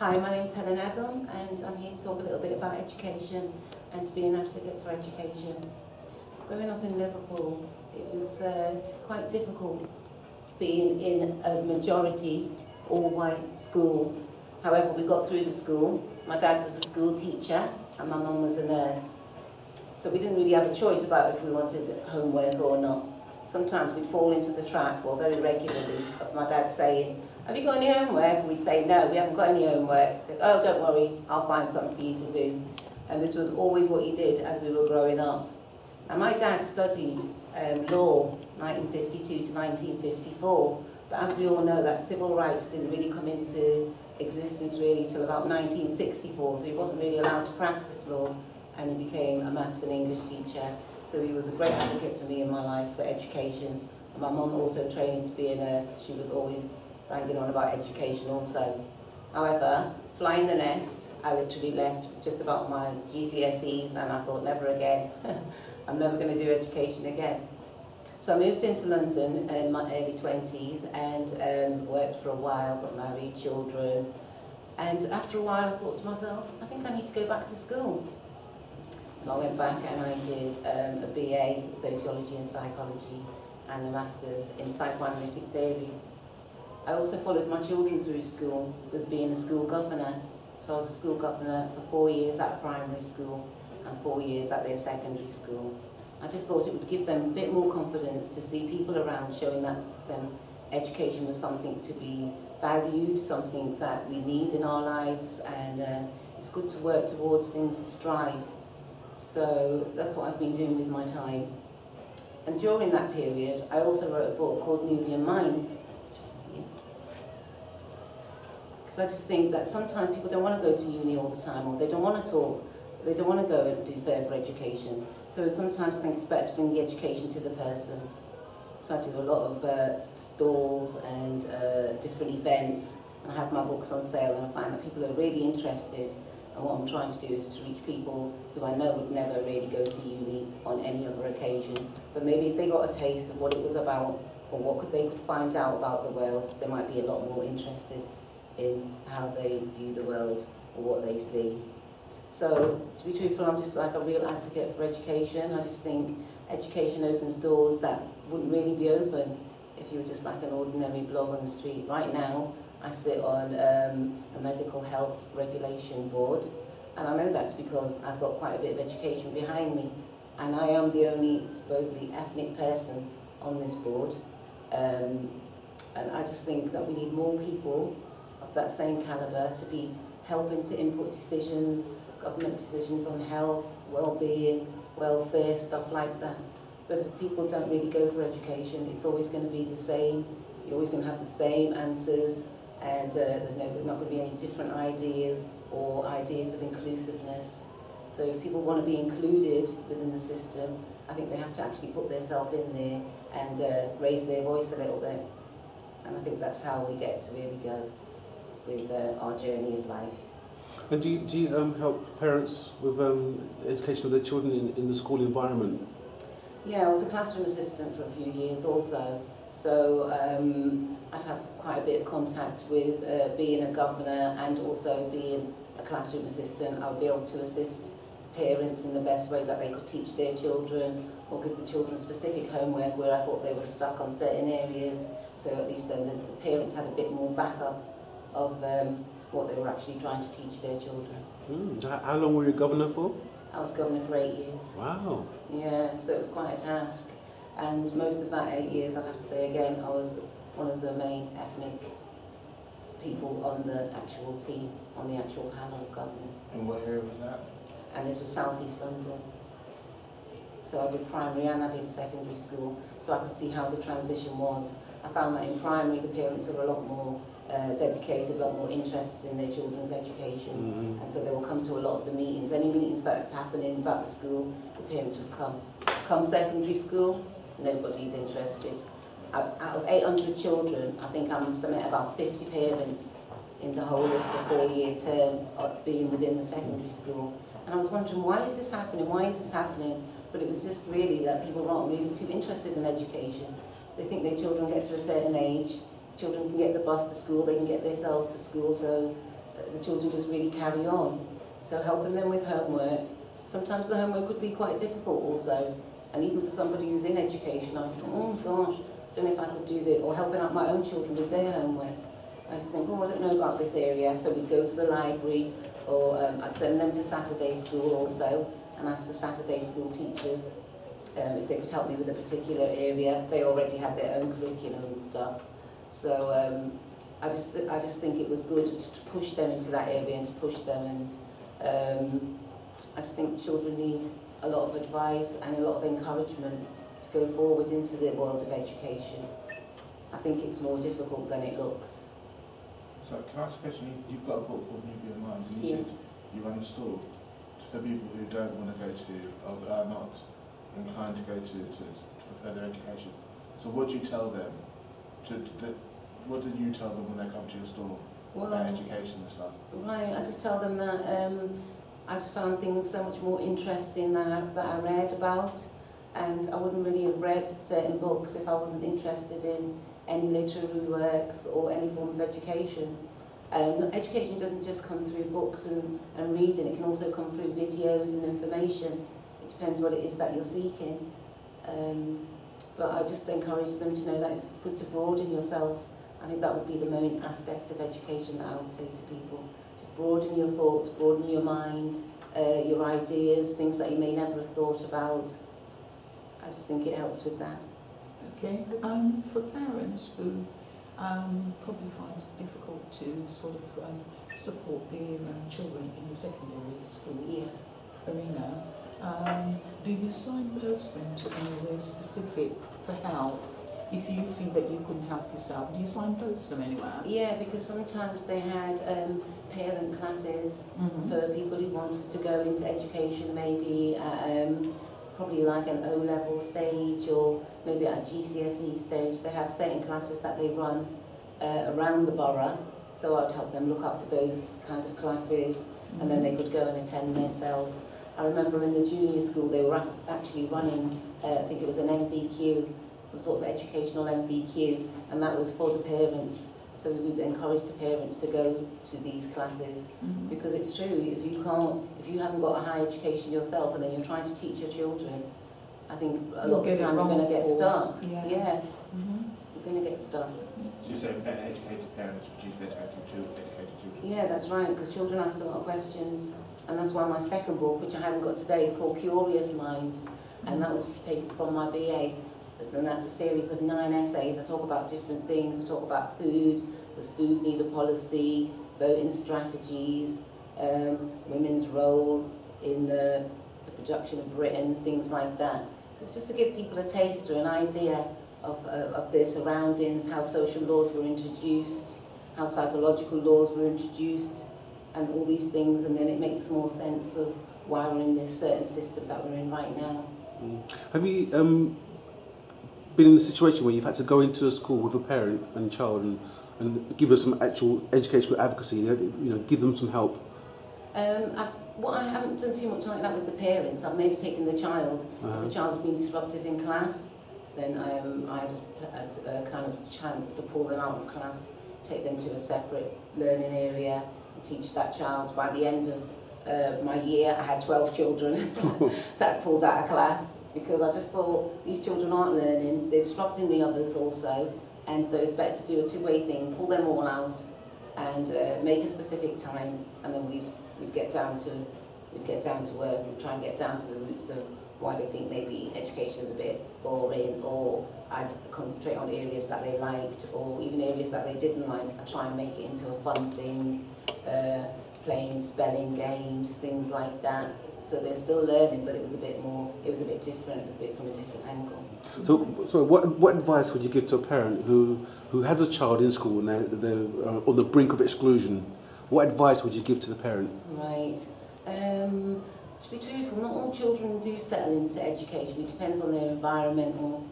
Hi, my name is Hellen Adom, and I'm here to talk a little bit about education and to be an advocate for education. Growing up in Liverpool, it was quite difficult being in a majority all-white school. However, we got through the school. My dad was a school teacher and my mum was a nurse. So we didn't really have a choice about if we wanted homework or not. Sometimes we'd fall into the trap, well, very regularly, of my dad saying, "Have you got any homework?" We'd say, "No, we haven't got any homework." He'd say, "Oh, don't worry, I'll find something for you to do." And this was always what he did as we were growing up. And my dad studied law, 1952 to 1954. But as we all know, that civil rights didn't really come into existence really till about 1964. So he wasn't really allowed to practice law, and he became a maths and English teacher. So he was a great advocate for me in my life for education. And my mum also training to be a nurse. She was always banging on about education also. However, flying the nest, I literally left just about my GCSEs and I thought, never again. I'm never going to do education again. So I moved into London in my early 20s and worked for a while, got married, children. And after a while I thought to myself, I think I need to go back to school. So I went back and I did a BA in Sociology and Psychology and a Master's in Psychoanalytic Theory. I also followed my children through school with being a school governor. So I was a school governor for 4 years at a primary school and 4 years at their secondary school. I just thought it would give them a bit more confidence to see people around showing that education was something to be valued, something that we need in our lives, and it's good to work towards things and strive. So that's what I've been doing with my time. And during that period, I also wrote a book called Nubian Minds. Because I just think that sometimes people don't want to go to uni all the time, or they don't want to talk, they don't want to go and do further education. So sometimes I think it's better to bring the education to the person. So I do a lot of stalls and different events, and I have my books on sale, and I find that people are really interested. And what I'm trying to do is to reach people who I know would never really go to uni on any other occasion. But maybe if they got a taste of what it was about, or what they could find out about the world, they might be a lot more interested in how they view the world or what they see. So, to be truthful, I'm just like a real advocate for education. I just think education opens doors that wouldn't really be open if you were just like an ordinary blog on the street. Right now, I sit on a medical health regulation board, and I know that's because I've got quite a bit of education behind me, and I am the only supposedly ethnic person on this board. And I just think that we need more people of that same calibre to be helping to input decisions, government decisions on health, well-being, welfare, stuff like that. But if people don't really go for education, it's always going to be the same. You're always going to have the same answers, and there's not going to be any different ideas or ideas of inclusiveness. So if people want to be included within the system, I think they have to actually put themselves in there and raise their voice a little bit. And I think that's how we get to where we go with our journey of life. And do you help parents with education of their children in the school environment? Yeah, I was a classroom assistant for a few years also. So I'd have quite a bit of contact with being a governor and also being a classroom assistant. I would be able to assist parents in the best way that they could teach their children, or give the children specific homework where I thought they were stuck on certain areas. So at least then the parents had a bit more backup of what they were actually trying to teach their children. How long were you governor for? I was governor for 8 years. Wow. Yeah, so it was quite a task. And most of that 8 years, I'd have to say again, I was one of the main ethnic people on the actual team, on the actual panel of governors. And what area was that? And this was South East London. So I did primary and I did secondary school, so I could see how the transition was. I found that in primary, the parents were a lot more dedicated, a lot more interested in their children's education. And so they will come to a lot of the meetings. Any meetings that's happening about the school, the parents would come. Come secondary school, nobody's interested. Out of 800 children, I think I must have met about 50 parents in the whole of the 4-year term of being within the secondary school. And I was wondering, why is this happening? Why is this happening? But it was just really that people aren't really too interested in education. They think their children get to a certain age, children can get the bus to school, they can get themselves to school, so the children just really carry on. So helping them with homework, sometimes the homework could be quite difficult also, and even for somebody who's in education, I was like, oh gosh, I don't know if I could do that, or helping out my own children with their homework. I just think, oh, I don't know about this area, so we'd go to the library, or I'd send them to Saturday school also, and ask the Saturday school teachers if they could help me with a particular area. They already had their own curriculum and stuff. So I just think it was good to push them into that area and to push them, and I just think children need a lot of advice and a lot of encouragement to go forward into the world of education. I think it's more difficult than it looks. So can I ask a question? You've got a book called New Being Mind, and you said you run a store for people who don't want to go to, or are not inclined to go to for further education. So what do you tell them? What do you tell them when they come to your store about education and stuff? Right, I just tell them that I just found things so much more interesting that I read about, and I wouldn't really have read certain books if I wasn't interested in any literary works or any form of education. Education doesn't just come through books and reading, it can also come through videos and information. It depends what it is that you're seeking. But I just encourage them to know that it's good to broaden yourself. I think that would be the main aspect of education that I would say to people. To broaden your thoughts, broaden your mind, your ideas, things that you may never have thought about. I just think it helps with that. Okay, for parents who probably find it difficult to sort of support their children in the secondary school arena, do you signpost them to anywhere specific for help? If you feel that you couldn't help yourself, do you signpost them anywhere? Yeah, because sometimes they had parent classes for people who wanted to go into education, maybe at probably like an O-level stage or maybe at a GCSE stage. They have certain classes that they run around the borough, so I would help them look up for those kind of classes, and then they could go and attend themselves. I remember in the junior school they were actually running, I think it was an MVQ, some sort of educational MVQ, and that was for the parents. So we would encourage the parents to go to these classes, because it's true, if you haven't got a high education yourself and then you're trying to teach your children, I think a lot of the time you're going to get stuck. Yeah. You're going to get stuck. So you're saying better educated parents produce better educated children? Yeah, that's right, because children ask a lot of questions, and that's why my second book, which I haven't got today, is called Curious Minds, and that was taken from my BA. And that's a series of 9 essays. I talk about different things. I talk about food. Does food need a policy? Voting strategies, women's role in the production of Britain, things like that. So it's just to give people a taste or an idea of their surroundings, how social laws were introduced, how psychological laws were introduced, and all these things. And then it makes more sense of why we're in this certain system that we're in right now. Have you been in a situation where you've had to go into a school with a parent and child and give them some actual educational advocacy, give them some help? I haven't done too much like that with the parents. I've maybe taken the child. If the child's been disruptive in class, then I just had a kind of chance to pull them out of class, take them to a separate learning area and teach that child. By the end of my year, I had 12 children that pulled out of class, because I just thought these children aren't learning, they're disrupting the others also, and so it's better to do a two-way thing, pull them all out and make a specific time, and then we'd get down to work and try and get down to the roots of why they think maybe education is a bit boring, or I'd concentrate on areas that they liked, or even areas that they didn't like. I'd try and make it into a fun thing, playing spelling games, things like that. So they're still learning, but it was a bit different, it was a bit from a different angle. So what advice would you give to a parent who has a child in school and they're on the brink of exclusion? What advice would you give to the parent? Right. To be truthful, not all children do settle into education. It depends on their environmental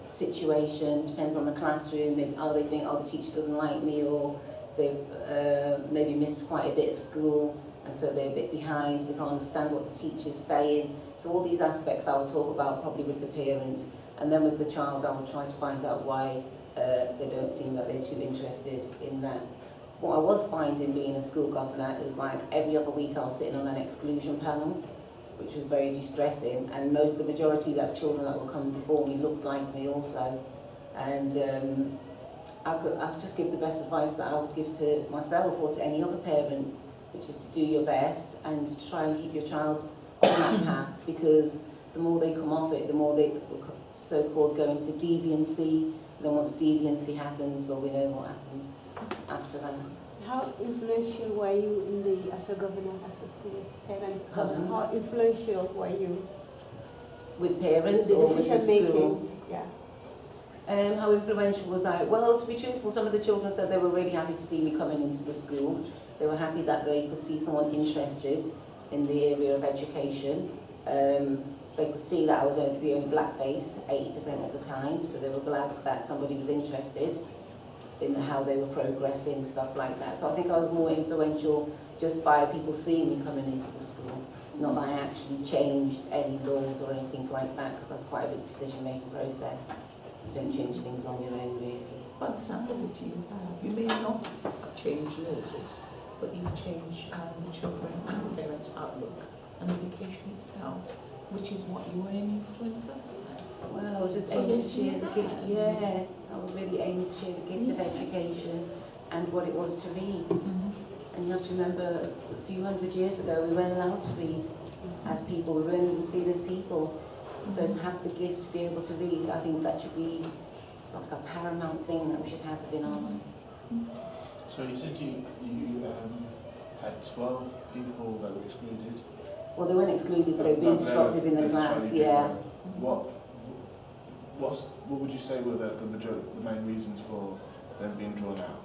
situation, depends on the classroom. Maybe, they think, the teacher doesn't like me, or they've maybe missed quite a bit of school, and so they're a bit behind, they can't understand what the teacher's saying. So all these aspects I would talk about probably with the parent, and then with the child I would try to find out why they don't seem that they're too interested in that. what I was finding being a school governor, it was like every other week I was sitting on an exclusion panel, which was very distressing, and the majority of children that were coming before me looked like me also. And I could just give the best advice that I would give to myself or to any other parent, which is to do your best and to try and keep your child on that path, because the more they come off it, the more they so-called go into deviancy. Then once deviancy happens, well, we know what happens after that. How influential were you in as a governor, as a school parent? Pardon? How influential were you? With parents the or with the decision school? making? Yeah. How influential was I? Well, to be truthful, some of the children said they were really happy to see me coming into the school. They were happy that they could see someone interested in the area of education. They could see that I was the only black face, 80% at the time, so they were glad that somebody was interested in how they were progressing, stuff like that. So I think I was more influential just by people seeing me coming into the school, not that I actually changed any laws or anything like that, because that's quite a big decision-making process. You don't change things on your own, really. By the sound of it, you have. You may not have changed laws, but you've changed the children and parents' outlook and education itself, which is what you were aiming for in the first place. Well, I was just aiming to share the gift. Yeah, I was really aiming to share the gift of education and what it was to read. And you have to remember, a few hundred years ago, we weren't allowed to read as people. We weren't even seen as people. So to have the gift to be able to read, I think that should be like a paramount thing that we should have within our life. So you said you had 12 people that were excluded. Well, they weren't excluded, but they were being disruptive in the class, yeah. What would you say were the main reasons for them being drawn out?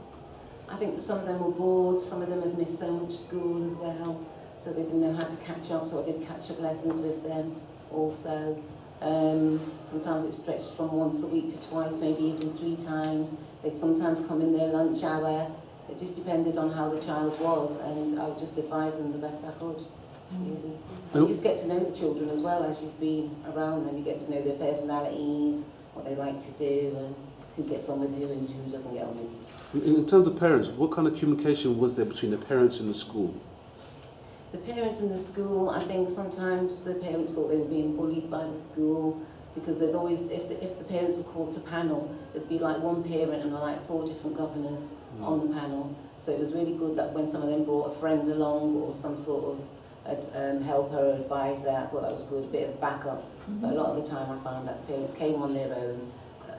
I think some of them were bored, some of them had missed so much school as well, so they didn't know how to catch up, so I did catch-up lessons with them also. Sometimes it stretched from once a week to twice, maybe even 3 times. They'd sometimes come in their lunch hour. It just depended on how the child was, and I would just advise them the best I could. Really. And you just get to know the children as well as you've been around them. You get to know their personalities, what they like to do, and who gets on with who and who doesn't get on with. In terms of parents, what kind of communication was there between the parents and the school? The parents in the school, I think sometimes the parents thought they were being bullied by the school, because there'd always, if the parents were called to panel, there'd be like one parent and like 4 different governors on the panel. So it was really good that when some of them brought a friend along or some sort of helper or advisor, I thought that was good, a bit of backup. But a lot of the time I found that parents came on their own.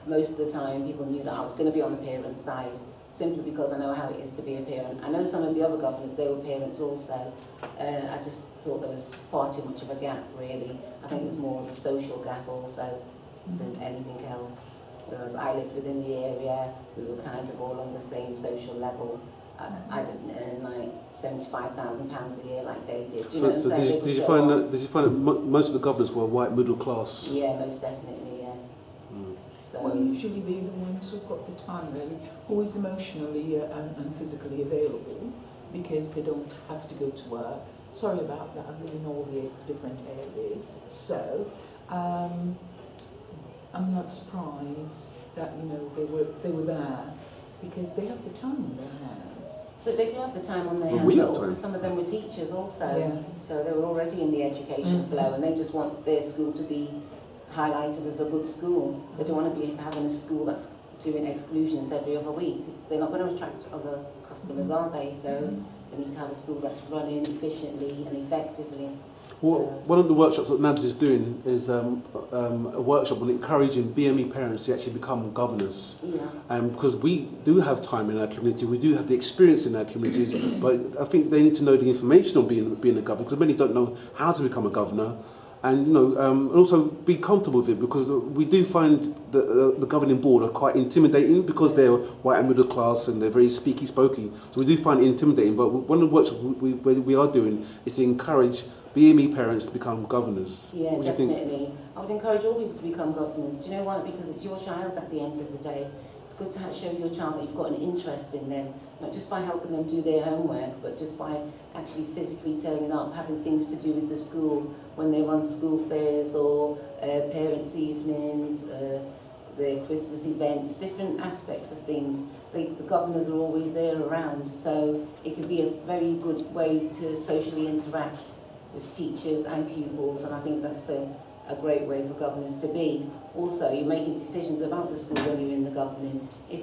Most of the time people knew that I was going to be on the parents' side, simply because I know how it is to be a parent. I know some of the other governors, they were parents also. I just thought there was far too much of a gap, really. I think it was more of a social gap also than anything else. Whereas I lived within the area, we were kind of all on the same social level. I didn't earn like £75,000 a year like they did. Do you know what I'm saying? Did you find that most of the governors were white middle class? Yeah, most definitely, yeah. So, well, usually they're the ones who've got the time, really, who is emotionally and physically available, because they don't have to go to work. Sorry about that, I live in all the different areas. So, I'm not surprised that, you know, they were there, because they have the time on their hands. so they do have the time on their Well, hands, we but have also time. some of them were teachers also. Yeah. So they were already in the education flow, and they just want their school to be highlighted as a good school. They don't want to be having a school that's doing exclusions every other week. They're not going to attract other customers, are they? So they need to have a school that's running efficiently and effectively. Well, one of the workshops that NABSS is doing is a workshop on encouraging BME parents to actually become governors. Yeah. Because we do have time in our community, we do have the experience in our communities, but I think they need to know the information on being a governor, because many don't know how to become a governor. And and also be comfortable with it, because we do find that the governing board are quite intimidating, because they're white and middle class and they're very speaky-spokey. So we do find it intimidating. But one of the workshops we are doing is to encourage BME parents to become governors. Yeah, what do you think? definitely. I would encourage all people to become governors. Do you know why? Because it's your child at the end of the day. It's good to show your child that you've got an interest in them, not just by helping them do their homework, but just by actually physically turning up, having things to do with the school, when they run school fairs or parents' evenings, the Christmas events, different aspects of things. the governors are always there around, so it could be a very good way to socially interact with teachers and pupils, and I think that's a great way for governors to be. Also, you're making decisions about the school when you're in the governing. If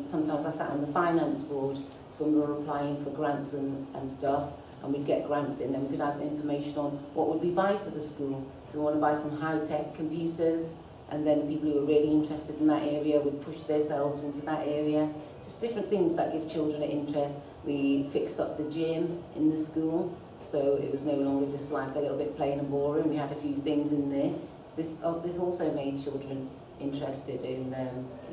sometimes I sat on the finance board, so when we were applying for grants and stuff, and we'd get grants in, then we could have information on what would we buy for the school. If we want to buy some high-tech computers, and then the people who were really interested in that area would push themselves into that area. Just different things that give children an interest. We fixed up the gym in the school, so it was no longer just like a little bit plain and boring. We had a few things in there. This also made children interested in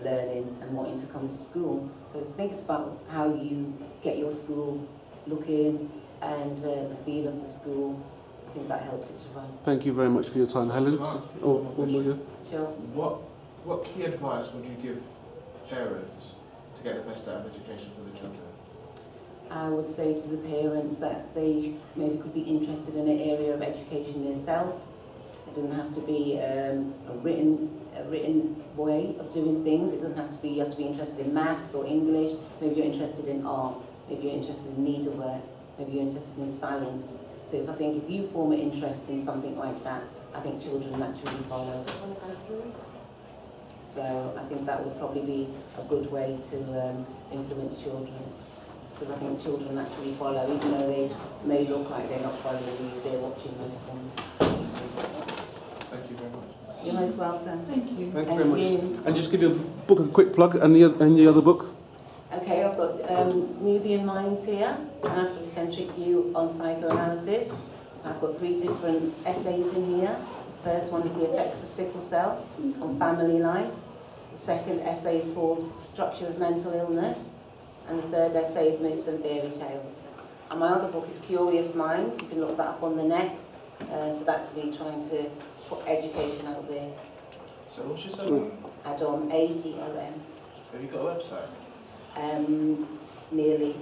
learning and wanting to come to school. So I think it's about how you get your school looking and the feel of the school. I think that helps it to run. Thank you very much for your time, Helen. Can I ask Oh, one one more more, question? yeah. Sure. What key advice would you give parents to get the best out of education for the children? I would say to the parents that they maybe could be interested in an area of education themselves. It doesn't have to be a written way of doing things. It doesn't have to be, you have to be interested in maths or English. Maybe you're interested in art. Maybe you're interested in needlework. Maybe you're interested in science. So if you form an interest in something like that, I think children naturally follow. So I think that would probably be a good way to influence children. Because I think children naturally follow, even though they may look like they're not following you, they're watching those things. Thank you very much. You're most welcome. Thank you. Thank you very much. you. And just give your book a quick plug, and the other book. Okay, I've got Nubian Minds here, an Afrocentric view on psychoanalysis. So I've got 3 different essays in here. The first one is the effects of sickle cell on family life. The second essay is called The Structure of Mental Illness. And the third essay is Myths and Fairy Tales. And my other book is Curious Minds. You can look that up on the net. So that's me trying to put education out there. So what's your surname? Adom, A-D-O-M. Have you got a website? Nearly.